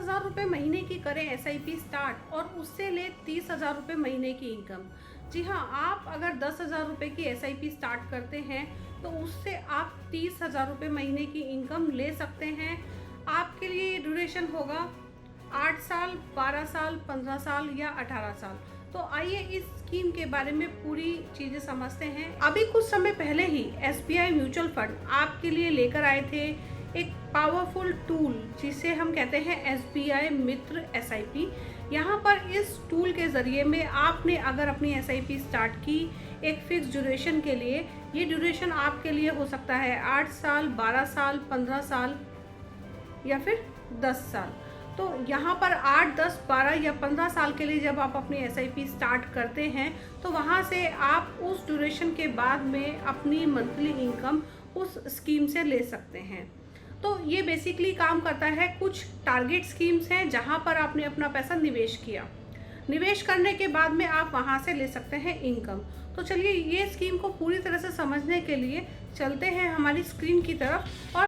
10,000 रुपये महीने की करें एसआईपी स्टार्ट और उससे ले 30,000 रुपये महीने की इनकम। जी हाँ, आप अगर 10,000 रुपये की एसआईपी स्टार्ट करते हैं तो उससे आप 30,000 रुपये महीने की इनकम ले सकते हैं। आपके लिए ड्यूरेशन होगा 8 साल, 12 साल, 15 साल या 18 साल। तो आइए इस स्कीम के बारे में पूरी चीज़ें समझते हैं। अभी कुछ समय पहले ही एसबीआई म्यूचुअल फंड आपके लिए लेकर आए थे एक पावरफुल टूल जिसे हम कहते हैं एसबीआई मित्र एसआईपी। यहाँ पर इस टूल के ज़रिए में आपने अगर अपनी एसआईपी स्टार्ट की एक फिक्स ड्यूरेशन के लिए, ये ड्यूरेशन आपके लिए हो सकता है 8 साल, 12 साल, 15 साल या फिर 10 साल। तो यहाँ पर 8, 10, 12 या 15 साल के लिए जब आप अपनी एसआईपी स्टार्ट करते हैं तो वहाँ से आप उस ड्यूरेशन के बाद में अपनी मंथली इनकम उस स्कीम से ले सकते हैं। तो ये बेसिकली काम करता है, कुछ टारगेट स्कीम्स हैं जहाँ पर आपने अपना पैसा निवेश किया, निवेश करने के बाद में आप वहाँ से ले सकते हैं इनकम। तो चलिए ये स्कीम को पूरी तरह से समझने के लिए चलते हैं हमारी स्क्रीन की तरफ। और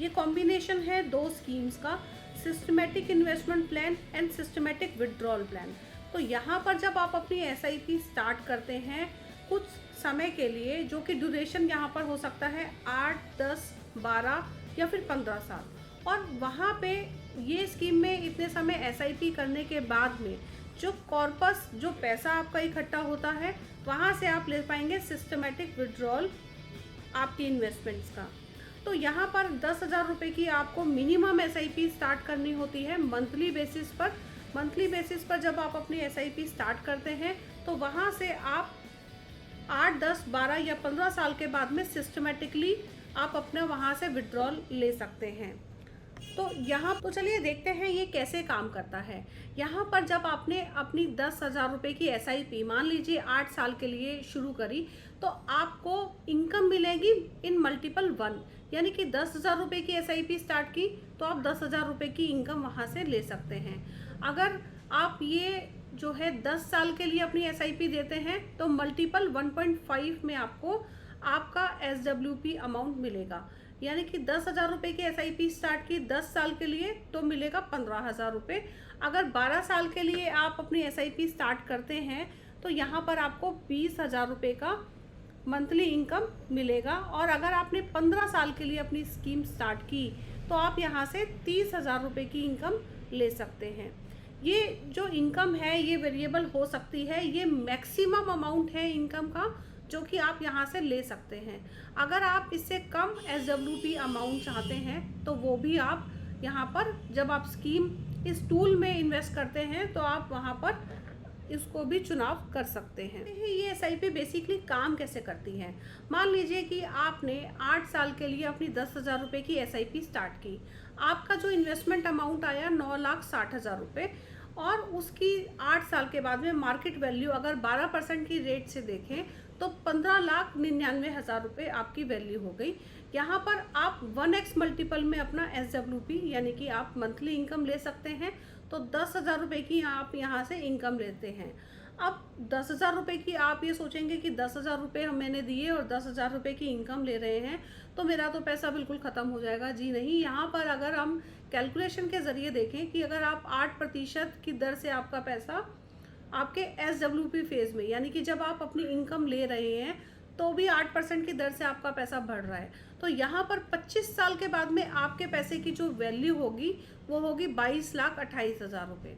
ये कॉम्बिनेशन है दो स्कीम्स का, systematic investment plan and systematic withdrawal plan. तो यहाँ पर जब आप अपनी एसआईपी स्टार्ट करते हैं कुछ समय के लिए, जो कि ड्यूरेशन यहाँ पर हो सकता है 8, 10, 12 या फिर 15 साल, और वहाँ पे ये स्कीम में इतने समय एसआईपी करने के बाद में जो कॉर्पस, जो पैसा आपका इकट्ठा होता है, वहाँ से आप ले पाएंगे सिस्टमेटिक विड्रॉल आपकी इन्वेस्टमेंट्स का। तो यहाँ पर 10,000 रुपये की आपको मिनिमम एसआईपी स्टार्ट करनी होती है मंथली बेसिस पर। मंथली बेसिस पर जब आप अपनी एसआईपी स्टार्ट करते हैं तो वहाँ से आप 8, 10, 12 या 15 साल के बाद में सिस्टमेटिकली आप अपने वहाँ से विड्रॉल ले सकते हैं। तो यहाँ तो चलिए देखते हैं ये कैसे काम करता है। यहाँ पर जब आपने अपनी 10,000 रुपये की एसआईपी मान लीजिए 8 साल के लिए शुरू करी, तो आपको इनकम मिलेगी इन मल्टीपल 1, यानी कि 10,000 रुपये की एसआईपी स्टार्ट की तो आप 10,000 रुपये की इनकम वहाँ से ले सकते हैं। अगर आप ये जो है 10 साल के लिए अपनी एसआईपी देते हैं तो मल्टीपल 1.5 में आपको आपका एसडब्ल्यूपी अमाउंट मिलेगा, यानी कि 10,000 रुपये की एसआईपी स्टार्ट की 10 साल के लिए तो मिलेगा 15,000 रुपये। अगर 12 साल के लिए आप अपनी एसआईपी स्टार्ट करते हैं तो यहाँ पर आपको 20,000 रुपये का मंथली इनकम मिलेगा। और अगर आपने 15 साल के लिए अपनी स्कीम स्टार्ट की तो आप यहाँ से 30,000 रुपये की इनकम ले सकते हैं। ये जो इनकम है ये वेरिएबल हो सकती है, ये मैक्सिमम अमाउंट है इनकम का जो कि आप यहाँ से ले सकते हैं। अगर आप इससे कम एसडब्ल्यूपी अमाउंट चाहते हैं तो वो भी आप यहाँ पर जब आप स्कीम इस टूल में इन्वेस्ट करते हैं तो आप वहाँ पर इसको भी चुनाव कर सकते हैं। ये एसआईपी बेसिकली काम कैसे करती है। मान लीजिए कि आपने 8 साल के लिए अपनी 10,000 रुपये की एसआईपी स्टार्ट की, आपका जो इन्वेस्टमेंट अमाउंट आया 9,60,000 रुपये, और उसकी 8 साल के बाद में मार्केट वैल्यू अगर 12% की रेट से देखें तो 15,99,000 रुपये आपकी वैल्यू हो गई। यहाँ पर आप 1x मल्टीपल में अपना एसडब्ल्यूपी यानी कि आप मंथली इनकम ले सकते हैं। तो 10,000 रुपये की आप यहाँ से इनकम लेते हैं। अब 10,000 रुपये की आप ये सोचेंगे कि 10,000 रुपये मैंने दिए और 10,000 रुपये की इनकम ले रहे हैं तो मेरा तो पैसा बिल्कुल ख़त्म हो जाएगा। जी नहीं, यहाँ पर अगर हम कैलकुलेशन के ज़रिए देखें कि अगर आप 8% की दर से आपका पैसा आपके एसडब्ल्यूपी फेज़ में, यानी कि जब आप अपनी इनकम ले रहे हैं तो भी 8% की दर से आपका पैसा बढ़ रहा है, तो यहाँ पर 25 साल के बाद में आपके पैसे की जो वैल्यू होगी वो होगी 22,28,000 रुपये।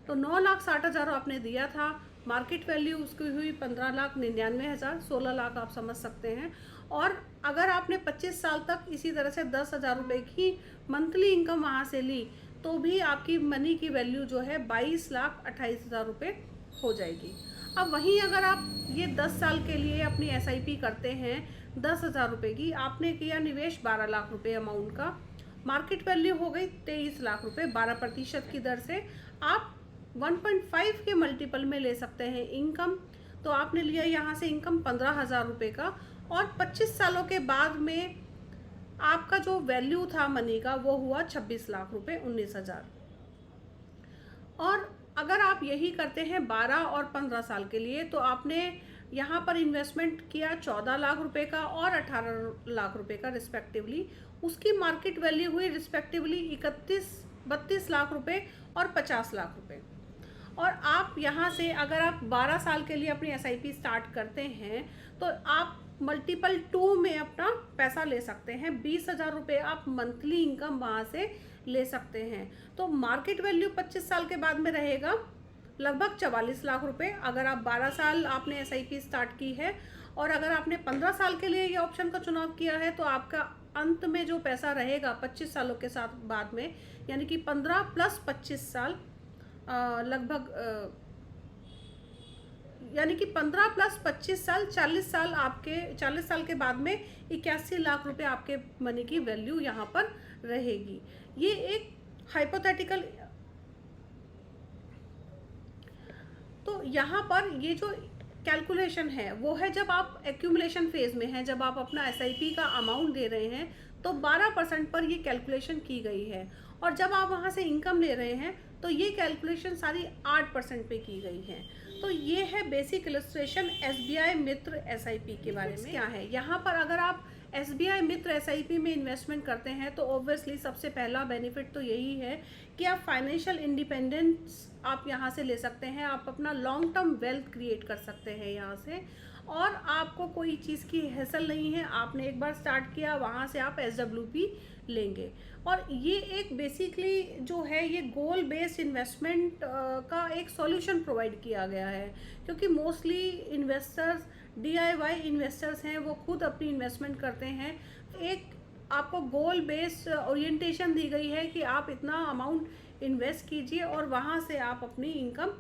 तो 9,60,000 आपने दिया था, मार्केट वैल्यू उसकी हुई 15,99,000, 16 लाख आप समझ सकते हैं। और अगर आपने 25 साल तक इसी तरह से 10,000 रुपये की मंथली इनकम वहाँ से ली तो भी आपकी मनी की वैल्यू जो है 22,28,000 रुपये हो जाएगी। अब वहीं अगर आप ये 10 साल के लिए अपनी एसआईपी करते हैं 10,000 रुपये की, आपने किया निवेश 12 लाख रुपये अमाउंट का, मार्केट वैल्यू हो गई 23 लाख रुपये, 12% की दर से आप 1.5 के मल्टीपल में ले सकते हैं इनकम। तो आपने लिया यहाँ से इनकम 15,000 रुपये का, और 25 सालों के बाद में आपका जो वैल्यू था मनी का वो हुआ 26 लाख रुपये, 19,000। और अगर आप यही करते हैं 12 और 15 साल के लिए तो आपने यहाँ पर इन्वेस्टमेंट किया 14 लाख रुपए का और 18 लाख रुपए का रिस्पेक्टिवली, उसकी मार्केट वैल्यू हुई रिस्पेक्टिवली 32 लाख रुपए और 50 लाख रुपए। और आप यहाँ से अगर आप 12 साल के लिए अपनी एसआईपी स्टार्ट करते हैं तो आप मल्टीपल 2 में अपना पैसा ले सकते हैं। 20,000 रुपये आप मंथली इनकम वहाँ से ले सकते हैं। तो मार्केट वैल्यू 25 साल के बाद में रहेगा लगभग 44 लाख रुपए। अगर आप 12 साल आपने एसआईपी स्टार्ट की है और अगर आपने 15 साल के लिए ये ऑप्शन का चुनाव किया है तो आपका अंत में जो पैसा रहेगा 25 सालों के साथ बाद में, यानी कि 15 प्लस 25 साल लगभग यानी कि 15 प्लस 25 साल 40 साल, आपके 40 साल के बाद में 81 लाख रुपए आपके मनी की वैल्यू यहाँ पर रहेगी। ये एक हाइपोथेटिकल, तो यहाँ पर ये जो कैलकुलेशन है वो है जब आप एक्यूमुलेशन फेज में हैं, जब आप अपना एसआईपी का अमाउंट दे रहे हैं तो 12% पर ये कैलकुलेशन की गई है। और जब आप वहाँ से इनकम ले रहे हैं तो ये कैलकुलेशन सारी 8% पे की गई है। तो ये है बेसिक इलस्ट्रेशन एसबीआई मित्र एसआईपी के बारे में। क्या है यहाँ पर, अगर आप एसबीआई मित्र एसआईपी में इन्वेस्टमेंट करते हैं तो ऑब्वियसली सबसे पहला बेनिफिट तो यही है कि आप फाइनेंशियल इंडिपेंडेंस आप यहाँ से ले सकते हैं। आप अपना लॉन्ग टर्म वेल्थ क्रिएट कर सकते हैं यहाँ से, और आपको कोई चीज़ की हैसल नहीं है। आपने एक बार स्टार्ट किया, वहाँ से आप एसडब्ल्यूपी लेंगे। और ये एक बेसिकली जो है ये गोल बेस्ड इन्वेस्टमेंट का एक सॉल्यूशन प्रोवाइड किया गया है, क्योंकि मोस्टली इन्वेस्टर्स डीआईवाई इन्वेस्टर्स हैं, वो खुद अपनी इन्वेस्टमेंट करते हैं। एक आपको गोल बेस्ड ओरिएंटेशन दी गई है कि आप इतना अमाउंट इन्वेस्ट कीजिए और वहाँ से आप अपनी इनकम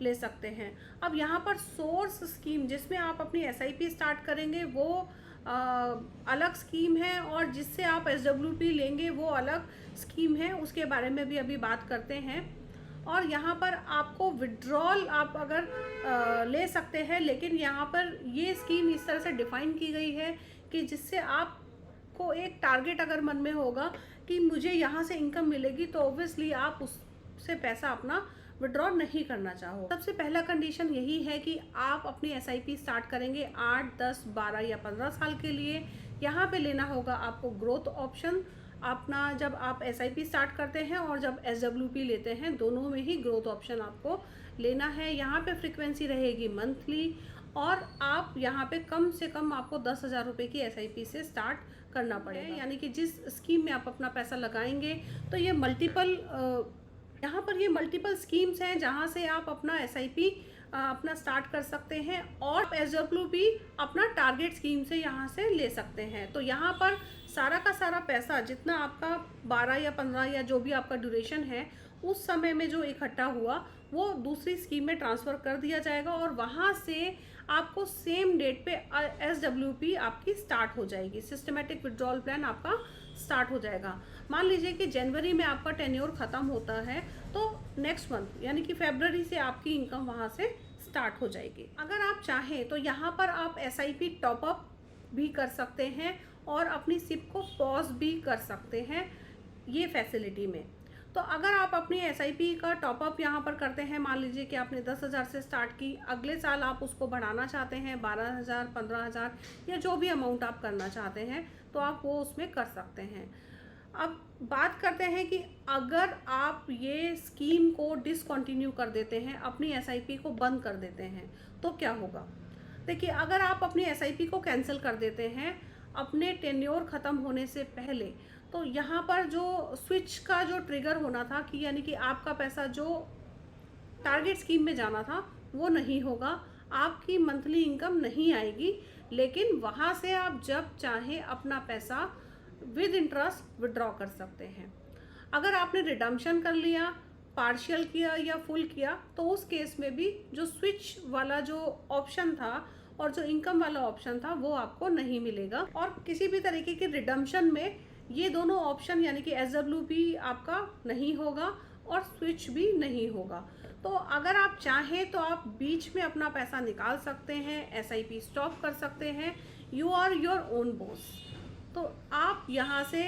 ले सकते हैं। अब यहाँ पर सोर्स स्कीम जिसमें आप अपनी एसआईपी स्टार्ट करेंगे वो अलग स्कीम है, और जिससे आप एसडब्ल्यूपी लेंगे वो अलग स्कीम है, उसके बारे में भी अभी बात करते हैं। और यहाँ पर आपको विड्रॉल आप अगर ले सकते हैं, लेकिन यहाँ पर ये स्कीम इस तरह से डिफ़ाइन की गई है कि जिससे आपको एक टारगेट अगर मन में होगा कि मुझे यहाँ से इनकम मिलेगी तो ऑब्वियसली आप उससे पैसा अपना विड्रॉ नहीं करना चाहो। सबसे पहला कंडीशन यही है कि आप अपनी एसआईपी स्टार्ट करेंगे 8, 10, 12 या 15 साल के लिए। यहाँ पे लेना होगा आपको ग्रोथ ऑप्शन अपना, जब आप एसआईपी स्टार्ट करते हैं और जब एसडब्ल्यूपी लेते हैं दोनों में ही ग्रोथ ऑप्शन आपको लेना है। यहाँ पे फ्रीक्वेंसी रहेगी मंथली, और आप यहाँ पे कम से कम आपको 10,000 रुपये की एसआईपी से स्टार्ट करना पड़ेगा। यानी कि जिस स्कीम में आप अपना पैसा लगाएंगे तो ये यहाँ पर ये मल्टीपल स्कीम्स हैं जहाँ से आप अपना एसआईपी अपना स्टार्ट कर सकते हैं, और एसडब्ल्यूपी अपना टारगेट स्कीम से यहाँ से ले सकते हैं। तो यहाँ पर सारा का सारा पैसा जितना आपका 12 या 15 या जो भी आपका ड्यूरेशन है उस समय में जो इकट्ठा हुआ वो दूसरी स्कीम में ट्रांसफ़र कर दिया जाएगा, और वहाँ से आपको सेम डेट पे एसडब्ल्यूपी आपकी स्टार्ट हो जाएगी। सिस्टमेटिक विड्रॉल प्लान आपका स्टार्ट हो जाएगा। मान लीजिए कि जनवरी में आपका टेन्योर ख़त्म होता है तो नेक्स्ट मंथ यानी कि फरवरी से आपकी इनकम वहाँ से स्टार्ट हो जाएगी। अगर आप चाहें तो यहाँ पर आप एसआईपी टॉपअप भी कर सकते हैं और अपनी सिप को पॉज भी कर सकते हैं ये फैसिलिटी में। तो अगर आप अपनी एसआईपी का टॉपअप यहाँ पर करते हैं, मान लीजिए कि आपने 10,000 से स्टार्ट की, अगले साल आप उसको बढ़ाना चाहते हैं 12,000, 15,000 या जो भी अमाउंट आप करना चाहते हैं तो आप वो उसमें कर सकते हैं। अब बात करते हैं कि अगर आप ये स्कीम को डिसकंटिन्यू कर देते हैं, अपनी एसआईपी को बंद कर देते हैं तो क्या होगा। देखिए, अगर आप अपनी एसआईपी को कैंसिल कर देते हैं अपने टेन्योर ख़त्म होने से पहले, तो यहाँ पर जो स्विच का जो ट्रिगर होना था कि यानी कि आपका पैसा जो टारगेट स्कीम में जाना था वो नहीं होगा, आपकी मंथली इनकम नहीं आएगी, लेकिन वहाँ से आप जब चाहें अपना पैसा विद इंटरेस्ट विड्रॉ कर सकते हैं। अगर आपने रिडम्पशन कर लिया, पार्शियल किया या फुल किया, तो उस केस में भी जो स्विच वाला जो ऑप्शन था और जो इनकम वाला ऑप्शन था वो आपको नहीं मिलेगा। और किसी भी तरीके के रिडम्पशन में ये दोनों ऑप्शन यानी कि एसडब्ल्यूपी आपका नहीं होगा और स्विच भी नहीं होगा। तो अगर आप चाहें तो आप बीच में अपना पैसा निकाल सकते हैं, एसआईपी स्टॉप कर सकते हैं। You are your own boss. तो आप यहाँ से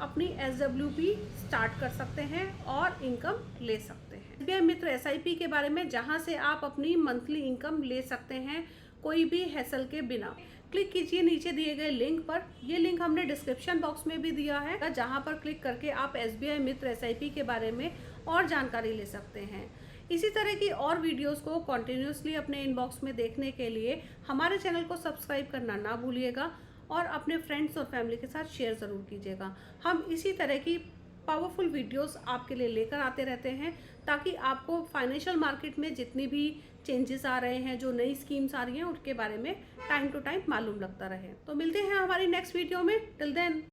अपनी एसडब्ल्यूपी स्टार्ट कर सकते हैं और इनकम ले सकते हैं। एसबीआई मित्र एसआईपी के बारे में जहाँ से आप अपनी मंथली इनकम ले सकते हैं कोई भी हैसल के बिना। क्लिक कीजिए नीचे दिए गए लिंक पर। ये लिंक हमने डिस्क्रिप्शन बॉक्स में भी दिया है, जहां पर क्लिक करके आप SBI मित्र SIP के बारे में और जानकारी ले सकते हैं। इसी तरह की और वीडियोस को कॉन्टिन्यूसली अपने इनबॉक्स में देखने के लिए हमारे चैनल को सब्सक्राइब करना ना भूलिएगा और अपने फ्रेंड्स और फैमिली के साथ शेयर ज़रूर कीजिएगा। हम इसी तरह की पावरफुल वीडियोस आपके लिए लेकर आते रहते हैं, ताकि आपको फाइनेंशियल मार्केट में जितनी भी चेंजेस आ रहे हैं, जो नई स्कीम्स आ रही हैं, उनके बारे में टाइम टू टाइम मालूम लगता रहे। तो मिलते हैं हमारी नेक्स्ट वीडियो में। Till then.